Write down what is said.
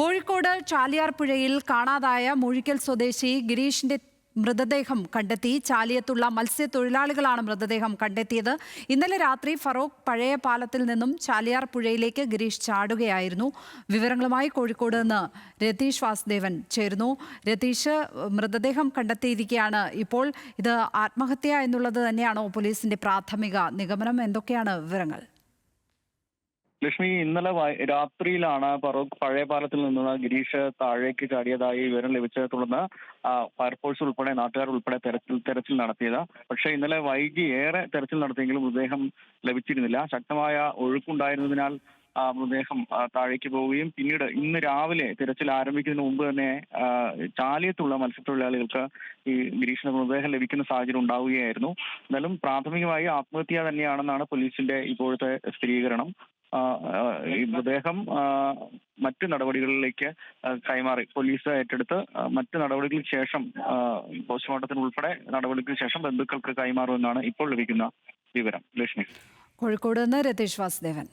കോഴിക്കോട് ചാലിയാർ പുഴയിൽ കാണാതായ മുഴിക്കൽ സ്വദേശി ഗിരീഷിന്റെ മൃതദേഹം കണ്ടെത്തി. ചാലിയത്തുള്ള മത്സ്യത്തൊഴിലാളികളാണ് മൃതദേഹം കണ്ടെത്തിയത്. ഇന്നലെ രാത്രി ഫറോക്ക് പഴയ പാലത്തിൽ നിന്നും ചാലിയാർ പുഴയിലേക്ക് ഗിരീഷ് ചാടുകയായിരുന്നു. വിവരങ്ങളുമായി കോഴിക്കോട് നിന്ന് രതീഷ് വാസുദേവൻ ചേരുന്നു. രതീഷ്, മൃതദേഹം കണ്ടെത്തിയിരിക്കുകയാണ്. ഇപ്പോൾ ഇത് ആത്മഹത്യ എന്നുള്ളത് തന്നെയാണോ പോലീസിന്റെ പ്രാഥമിക നിഗമനം? എന്തൊക്കെയാണ് വിവരങ്ങൾ? ലക്ഷ്മി, ഇന്നലെ രാത്രിയിലാണ് ഫറോക്ക് പഴയ പാലത്തിൽ നിന്ന് ഗിരീഷ് താഴേക്ക് ചാടിയതായി വിവരം ലഭിച്ചതെ തുടർന്ന് ഫയർഫോഴ്സ് ഉൾപ്പെടെ നാട്ടുകാർ ഉൾപ്പെടെ തെരച്ചിൽ നടത്തിയത്. പക്ഷേ ഇന്നലെ വൈകി ഏറെ തെരച്ചിൽ നടത്തിയെങ്കിലും മൃതദേഹം ലഭിച്ചിരുന്നില്ല. ശക്തമായ ഒഴുക്കുണ്ടായിരുന്നതിനാൽ മൃതദേഹം താഴേക്ക് പോവുകയും പിന്നീട് ഇന്ന് രാവിലെ തിരച്ചിൽ ആരംഭിക്കുന്നതിന് മുമ്പ് തന്നെ ചാലിയത്തുള്ള മത്സ്യത്തൊഴിലാളികൾക്ക് ഈ ഗിരീഷിന്റെ മൃതദേഹം ലഭിക്കുന്ന സാഹചര്യം ഉണ്ടാവുകയായിരുന്നു. എന്നാലും പ്രാഥമികമായി ആത്മഹത്യ തന്നെയാണെന്നാണ് പോലീസിന്റെ ഇപ്പോഴത്തെ സ്ഥിരീകരണം. ഈ മൃതദേഹം മറ്റു നടപടികളിലേക്ക് കൈമാറി പോലീസ് ഏറ്റെടുത്ത് മറ്റു നടപടികൾക്ക് ശേഷം പോസ്റ്റ്മോർട്ടത്തിന് ഉൾപ്പെടെ നടപടികൾക്ക് ശേഷം ബന്ധുക്കൾക്ക് കൈമാറുമെന്നാണ് ഇപ്പോൾ ലഭിക്കുന്ന വിവരം. ലക്ഷ്മി, കോഴിക്കോട് നിന്ന് രതീഷ് വാസുദേവൻ.